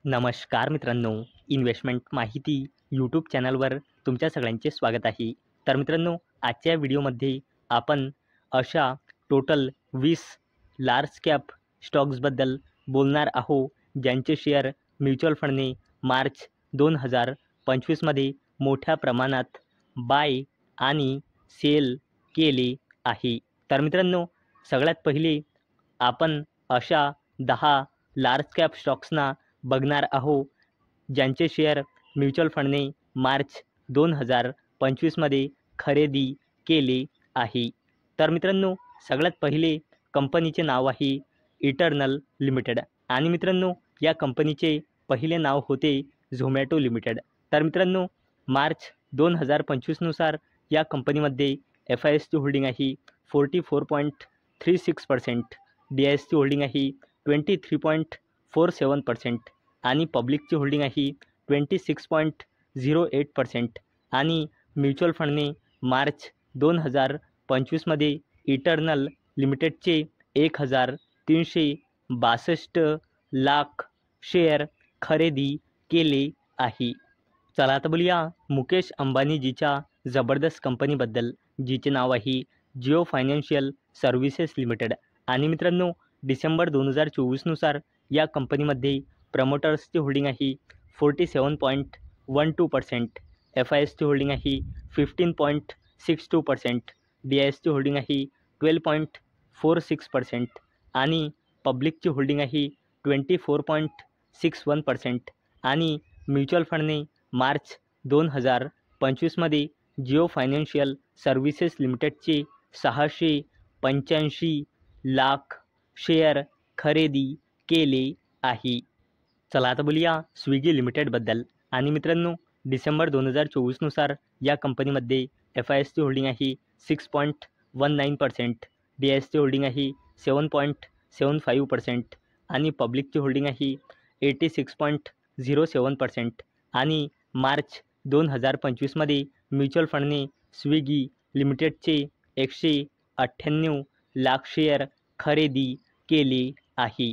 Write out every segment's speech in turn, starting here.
नमस्कार मित्रांनो, इन्व्हेस्टमेंट माहिती यूट्यूब चॅनलवर तुमच्या सगळ्यांचे स्वागत आहे. तर मित्रांनो, आजच्या व्हिडिओमध्ये आपण अशा टोटल 20 लार्ज कॅप स्टॉक्सबद्दल बोलणार आहोत, ज्यांचे शेअर म्युच्युअल फंडने मार्च 2025मध्ये मोठ्या प्रमाणात बाय आणि सेल केले आहे. तर मित्रांनो, सगळ्यात पहिले आपण अशा 10 लार्ज कॅप स्टॉक्सना बघणार आहोत, ज्यांचे शेअर म्युच्युअल फंडने मार्च 2025मध्ये खरेदी केले आहे. तर मित्रांनो, सगळ्यात पहिले कंपनीचे नाव आहे इटर्नल लिमिटेड आणि मित्रांनो, या कंपनीचे पहिले नाव होते झोमॅटो लिमिटेड. तर मित्रांनो, मार्च 2025नुसार या कंपनीमध्ये FISची होल्डिंग आहे 44.36%, DISची होल्डिंग आहे 23.47% आणि पब्लिकची होल्डिंग आहे 26.08% आणि म्युच्युअल फंडने मार्च 2025मध्ये इटर्नल लिमिटेडचे 1362 लाख शेअर खरेदी केले आहे. चला आता बोलूया मुकेश अंबानीजीच्या जबरदस्त कंपनीबद्दल, जिचे नाव आहे जिओ फायनान्शियल सर्व्हिसेस लिमिटेड आणि मित्रांनो, डिसेंबर 2024नुसार या कंपनीमध्ये प्रमोटर्सची होल्डिंग आहे 47.12%, FISची होल्डिंग आहे 15.62%, DISची होल्डिंग आहे 12.46% आणि पब्लिकची होल्डिंग आहे 24.61% आणि म्युच्युअल फंडने मार्च 2025मध्ये जिओ फायनान्शियल सर्व्हिसेस लिमिटेडचे 685 लाख शेअर खरेदी केले आहे. चला आता बोलूया स्विगी लिमिटेडबद्दल आणि मित्रांनो, डिसेंबर 2024नुसार या कंपनीमध्ये FISची होल्डिंग आहे 6.19%, DISची होल्डिंग आहे 7.75% आणि पब्लिकची होल्डिंग आहे 86.07% आणि मार्च 2025मध्ये म्युच्युअल फंडने स्विगी लिमिटेडचे 198 लाख शेअर खरेदी केले आहे.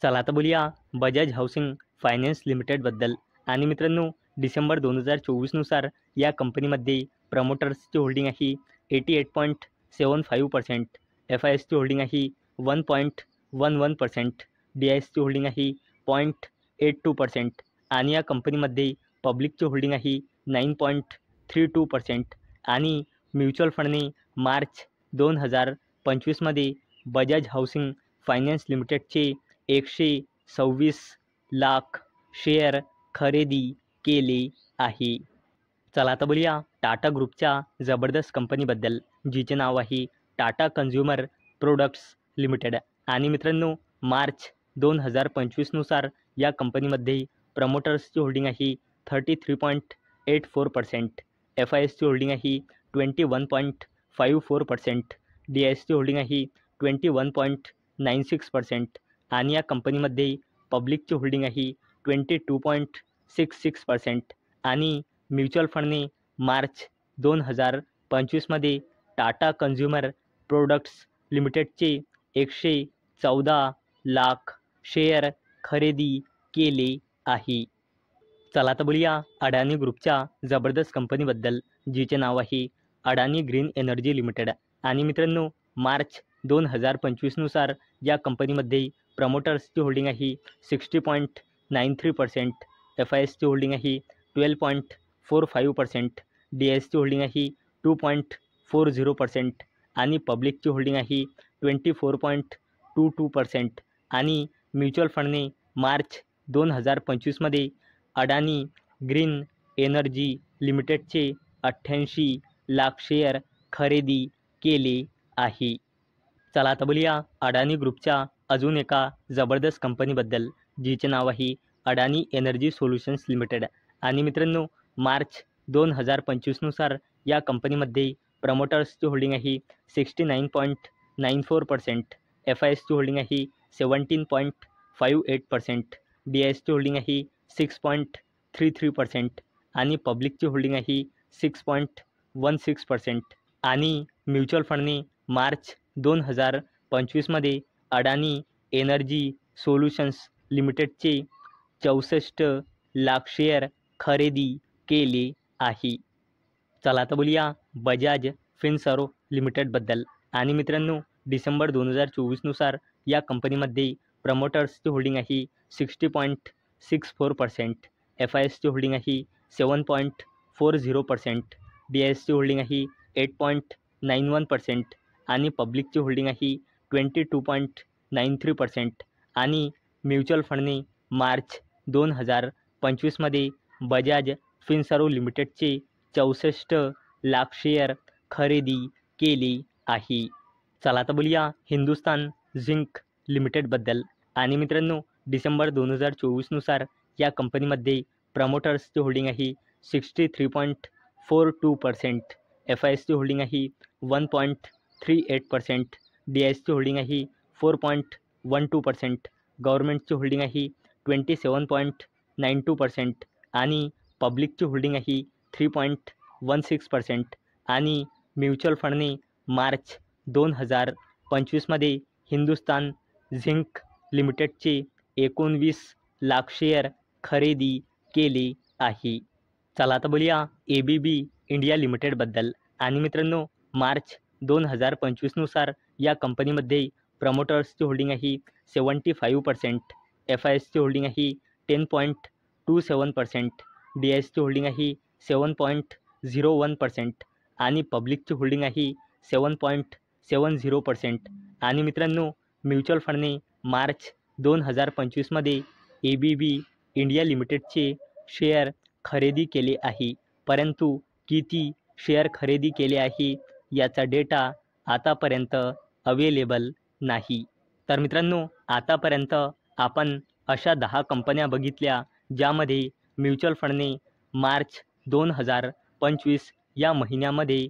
चला आता बोलूया बजाज हाऊसिंग फायनान्स लिमिटेडबद्दल आणि मित्रांनो, डिसेंबर 2024नुसार या कंपनीमध्ये प्रमोटर्सची होल्डिंग आहे 88.75%, FISची होल्डिंग आहे 1.11%, DISची होल्डिंग आहे 0.82% आणि या कंपनीमध्ये पब्लिकची होल्डिंग आहे 9.32% आणि म्युच्युअल फंडने मार्च 2025मध्ये बजाज हाऊसिंग फायनान्स लिमिटेडचे 126 लाख शेअर खरेदी केले आहे. चला आता बोलूया टाटा ग्रुपच्या जबरदस्त कंपनीबद्दल, जिचे नाव आहे टाटा कन्झ्युमर प्रोडक्ट्स लिमिटेड आणि मित्रांनो, मार्च 2025नुसार या कंपनीमध्ये प्रमोटर्सची होल्डिंग आहे 33.84%, FISची होल्डिंग आहे 21.54%, DISची होल्डिंग आहे 21.96% आणि या कंपनीमध्ये पब्लिकची होल्डिंग आहे 22.66% आणि म्युच्युअल फंडने मार्च 2025मध्ये टाटा कन्झ्युमर प्रोडक्ट्स लिमिटेडचे 114 लाख शेअर खरेदी केले आहे. चला आता बोलूया अडानी ग्रुपच्या जबरदस्त कंपनीबद्दल, जिचे नाव आहे अडानी ग्रीन एनर्जी लिमिटेड आणि मित्रांनो, मार्च 2025नुसार या कंपनीमध्ये प्रमोटर्सची होल्डिंग आहे 60.93%, FISची होल्डिंग आहे 12.45%, DISची होल्डिंग आहे 2.40% आणि पब्लिकची होल्डिंग आहे 24.22% आणि म्युच्युअल फंडने मार्च 2025मध्ये अडानी ग्रीन एनर्जी लिमिटेडचे 88 लाख शेअर खरेदी केले आहे. चला आता बोलूया अडानी ग्रुपच्या अजून एका जबरदस्त कंपनीबद्दल, जिचे नाव आहे अडानी एनर्जी सोल्युशन्स लिमिटेड आणि मित्रांनो, मार्च 2025नुसार या कंपनीमध्ये प्रमोटर्सची होल्डिंग आहे 69.94%, FISची होल्डिंग आहे 17.58%, DISची होल्डिंग आहे 6.33% आणि पब्लिकची होल्डिंग आहे 6.16% आणि म्युच्युअल फंडने मार्च 2025मध्ये अडानी एनर्जी सोल्युशन्स लिमिटेडचे 64 लाख शेअर खरेदी केले आहे. चला आता बोलूया बजाज फिनसर्व लिमिटेडबद्दल. आणि मित्रांनो, डिसेंबर 2024नुसार या कंपनीमध्ये प्रमोटर्सची होल्डिंग आहे 60.64%, FISची होल्डिंग आहे 7.40%, DISची होल्डिंग आहे 8.91% आणि पब्लिकची होल्डिंग आहे 22.93%. आणि म्युच्युअल फंडने मार्च 2025मध्ये बजाज फिनसर्व लिमिटेडचे 64 लाख शेअर खरेदी केले आहे. चला आता बोलूया हिंदुस्तान झिंक लिमिटेडबद्दल. आणि मित्रांनो, डिसेंबर 2024नुसार या कंपनीमध्ये प्रमोटर्सची होल्डिंग आहे 63.42%, FISची होल्डिंग आहे 1.38%, DISची होल्डिंग आहे 4.12%, गव्हर्नमेंटची होल्डिंग आहे 27.92% आणि पब्लिकची होल्डिंग आहे 3.16%. आणि म्युच्युअल फंडने मार्च 2025मध्ये हिंदुस्तान झिंक लिमिटेडचे 19 लाख शेअर खरेदी केले आहे. चला आता बोलूया ABB इंडिया लिमिटेडबद्दल. आणि मित्रांनो, मार्च 2025नुसार या कंपनीमध्ये प्रमोटर्सची होल्डिंग आहे 75%, FISची होल्डिंग आहे 10.27%, DISची होल्डिंग आहे 7.01% आणि पब्लिकची होल्डिंग आहे 7.70%. आणि मित्रांनो, म्युच्युअल फंडने मार्च 2025मध्ये ABB इंडिया लिमिटेडचे शेअर खरेदी केले आहे. परंतु किती शेअर खरेदी केले आहे याचा डेटा आतापर्यंत अवेलेबल नाही. तर मित्रांनो, आतापर्यंत आपण अशा 10 कंपन्या बघितल्या ज्यामध्ये म्युच्युअल फंडने मार्च 2025 या महिन्यामध्ये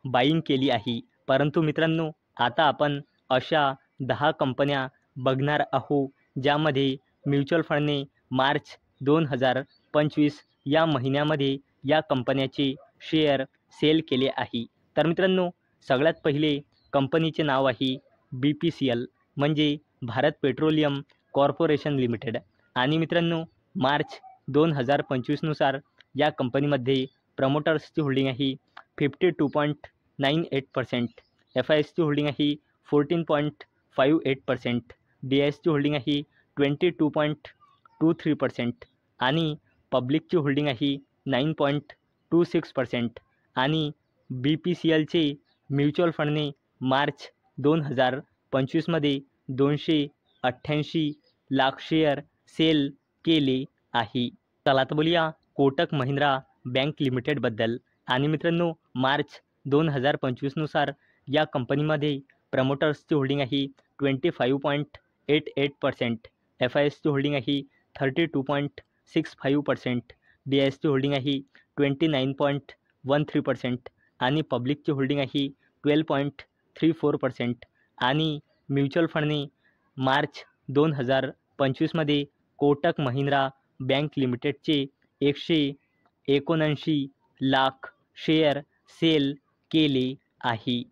बाईंग केली आहे. परंतु मित्रांनो, आता आपण अशा 10 कंपन्या बघणार आहोत ज्यामध्ये म्युच्युअल फंडने मार्च 2025 या महिन्यामध्ये या कंपन्याचे शेअर सेल केले आहे. तर मित्रांनो, सगळ्यात पहिले कंपनीचे नाव आहे BPCL म्हणजे भारत पेट्रोलियम कॉर्पोरेशन लिमिटेड. आणि मित्रांनो, मार्च 2025नुसार या कंपनीमध्ये प्रमोटर्सची होल्डिंग आहे 52.98%, FISची होल्डिंग आहे 14.58%, DISची होल्डिंग आहे 22.23% आणि पब्लिकची होल्डिंग आहे 9.26%. आणि BPCLचे म्युच्युअल फंडने मार्च 2025मध्ये 288 लाख शेअर सेल केले आहे. चला आता बोलूया कोटक महिंद्रा बँक लिमिटेडबद्दल. आणि मित्रांनो, मार्च 2025नुसार या कंपनीमध्ये प्रमोटर्सची होल्डिंग आहे 25.88%, FISची होल्डिंग आहे 32.65%, DISची होल्डिंग आहे 29.13% आणि पब्लिकची होल्डिंग आहे 12.34%. आणि म्युच्युअल फंडने मार्च 2025मध्ये कोटक महिंद्रा बँक लिमिटेडचे 179 लाख शेअर सेल केले आहे.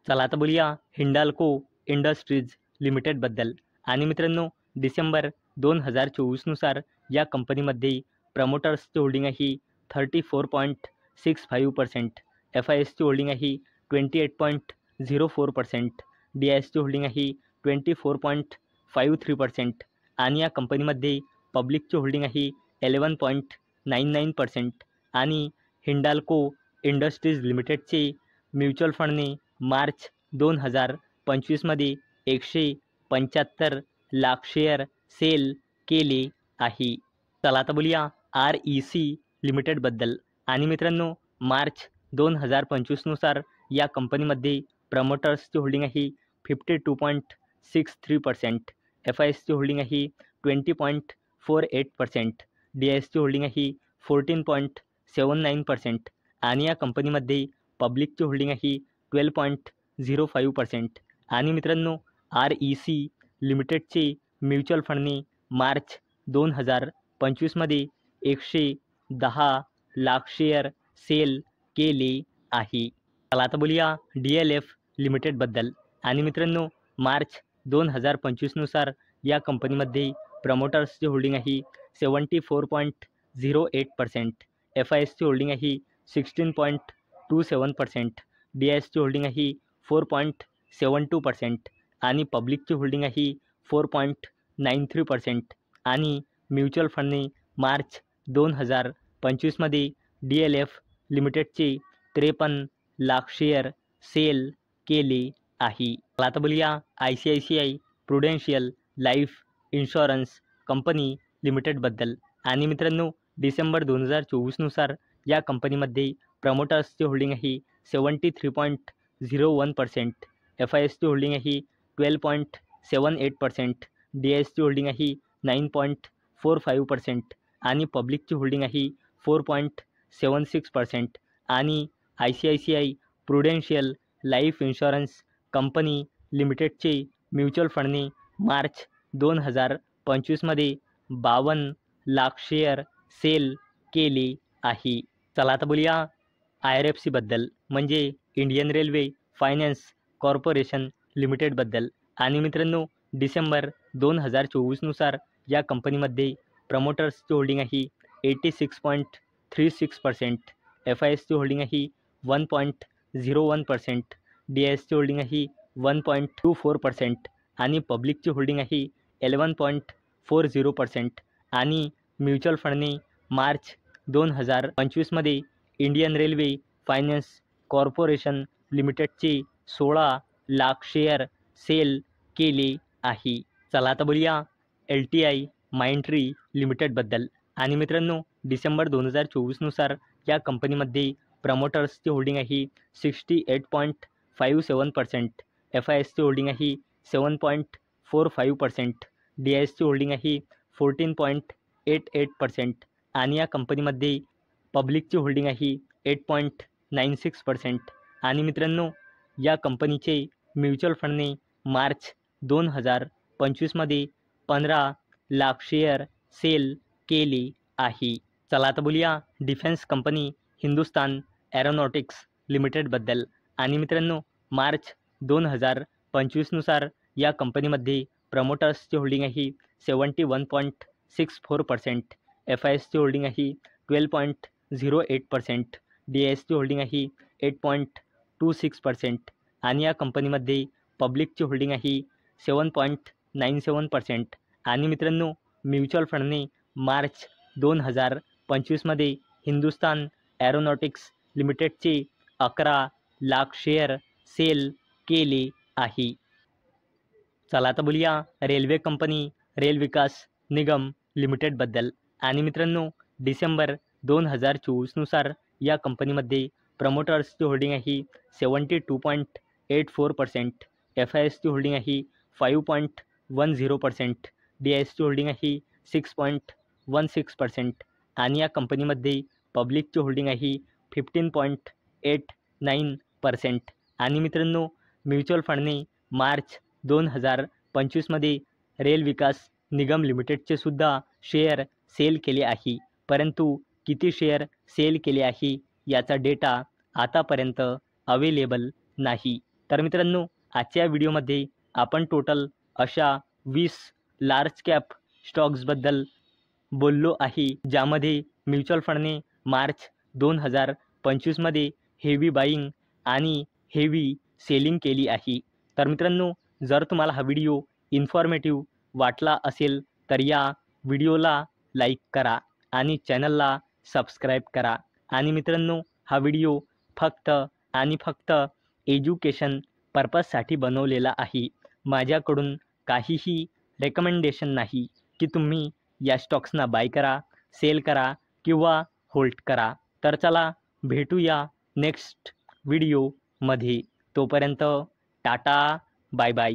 चला आता बोलूया हिंडाल्को इंडस्ट्रीज लिमिटेडबद्दल. आणि मित्रांनो, डिसेंबर 2024नुसार या कंपनीमध्ये प्रमोटर्सची होल्डिंग आहे 34.65%, FISची होल्डिंग आहे 28.04%, DISची होल्डिंग आहे 24.53% आणि या कंपनीमध्ये पब्लिकची होल्डिंग आहे 11.99%. आणि हिंडाल्को इंडस्ट्रीज लिमिटेडचे म्युच्युअल फंडने मार्च 2025मध्ये 175 लाख शेअर सेल केले आहे. चला आता बोलूया REC लिमिटेडबद्दल. आणि मित्रांनो, मार्च 2025नुसार या कंपनीमध्ये प्रमोटर्सची होल्डिंग आहे 52.63%, FISची होल्डिंग आहे 20.48%, DISची होल्डिंग आहे 14.79% आणि या कंपनीमध्ये पब्लिकची होल्डिंग आहे 12.05%. आणि मित्रांनो, REC लिमिटेडचे म्युच्युअल फंडने मार्च 2025मध्ये 110 लाख शेअर सेल केले आहे. चला आता बोलूया DLF लिमिटेडबद्दल. आणि मित्रांनो, मार्च 2025नुसार या कंपनीमध्ये प्रमोटर्सची होल्डिंग आहे 74.08%, FISची होल्डिंग आहे 16.27%, DISची होल्डिंग आहे 4.72% आणि पब्लिकची होल्डिंग आहे 4.93%. आणि म्युच्युअल फंडने मार्च 2025मध्ये DLF लिमिटेडचे 53 लाख शेअर सेल केले आहे. आता बोलूया ICICI prudential life insurance company लिमिटेडबद्दल. आणि मित्रांनो, डिसेंबर 2024नुसार या कंपनीमध्ये प्रमोटर्सची होल्डिंग आहे 73.01%, FISची होल्डिंग आहे 12.78%, DISची होल्डिंग आहे 9.45% आणि पब्लिकची होल्डिंग आहे 4.76%. आणि ICICI prudential life insurance company लिमिटेडचे म्युच्युअल फंडने मार्च 2025मध्ये 52 लाख शेअर सेल केले आहे. चला आता बोलूया IRFCबद्दल, म्हणजे इंडियन रेल्वे फायनान्स कॉर्पोरेशन लिमिटेडबद्दल. आणि मित्रांनो, डिसेंबर 2024नुसार या कंपनीमध्ये प्रमोटर्सची होल्डिंग आहे 86.36%, FISची होल्डिंग आहे 1.01%, DISची होल्डिंग आहे 1.24% आणि पब्लिकची होल्डिंग आहे 11.40%. आणि म्युच्युअल फंडने मार्च 2025मध्ये इंडियन रेल्वे फायनान्स कॉर्पोरेशन लिमिटेडचे 16 लाख शेअर सेल केले आहे. चला आता बोलूया LTI माइंडट्री लिमिटेडबद्दल. आणि मित्रांनो, डिसेंबर 2024नुसार या कंपनीमध्ये प्रमोटर्सची होल्डिंग आहे 68.57%, FISची होल्डिंग आहे 7.45%, DISची होल्डिंग आहे 14.88% आणि या कंपनीमध्ये पब्लिकची होल्डिंग आहे 8.96%. आणि मित्रांनो, या कंपनीचे म्युच्युअल फंडने मार्च 2025मध्ये 15 लाख शेअर सेल केले आहे. चला आता बोलूया डिफेन्स कंपनी हिंदुस्तान एरोनॉटिक्स लिमिटेडबद्दल. आणि मित्रांनो, मार्च 2025नुसार या कंपनीमध्ये प्रमोटर्सची होल्डिंग आहे 71.64%, FISची होल्डिंग आहे 12.08%, DISची होल्डिंग आहे 8.26% आणि या कंपनीमध्ये पब्लिकची होल्डिंग आहे 7.97%. आणि मित्रांनो, म्युच्युअल फंडने मार्च 2025मध्ये हिंदुस्तान एरोनॉटिक्स लिमिटेडचे 11 लाख शेअर सेल केले आहे. चला आता बोलूया रेल्वे कंपनी रेल विकास निगम लिमिटेडबद्दल. आणि मित्रांनो, डिसेंबर 2024नुसार या कंपनीमध्ये प्रमोटर्सची होल्डिंग आहे 72.84%, FISची होल्डिंग आहे 5.10%, DISची होल्डिंग आहे 6.16% आणि या कंपनीमध्ये पब्लिकची होल्डिंग आहे 15.89%. आणि मित्रांनो, म्युच्युअल फंडने मार्च 2025मध्ये रेल विकास निगम लिमिटेडचे सुद्धा शेअर सेल केले आहे. परंतु किती शेअर सेल केले आहे याचा डेटा आतापर्यंत अवेलेबल नाही. तर मित्रांनो, आजच्या व्हिडिओमध्ये आपण टोटल अशा 20 लार्ज कॅप स्टॉक्सबद्दल बोललो आहे, ज्यामध्ये म्युच्युअल फंडने मार्च 2025मध्ये हेवी बाईंग आणि हेवी सेलिंग केली आहे. तर मित्रांनो, जर तुम्हाला हा व्हिडिओ इन्फॉर्मेटिव्ह वाटला असेल तर या व्हिडिओला लाईक करा आणि चॅनलला सबस्क्राईब करा. आणि मित्रांनो, हा व्हिडिओ फक्त आणि फक्त एज्युकेशन पर्पजसाठी बनवलेला आहे. माझ्याकडून काहीही रेकमेंडेशन नाही की तुम्ही या स्टॉक्सना बाय करा, सेल करा किंवा होल्ड करा. तर चला भेटूया नेक्स्ट व्हिडिओमध्ये. तोपर्यंत टाटा, बाय बाय.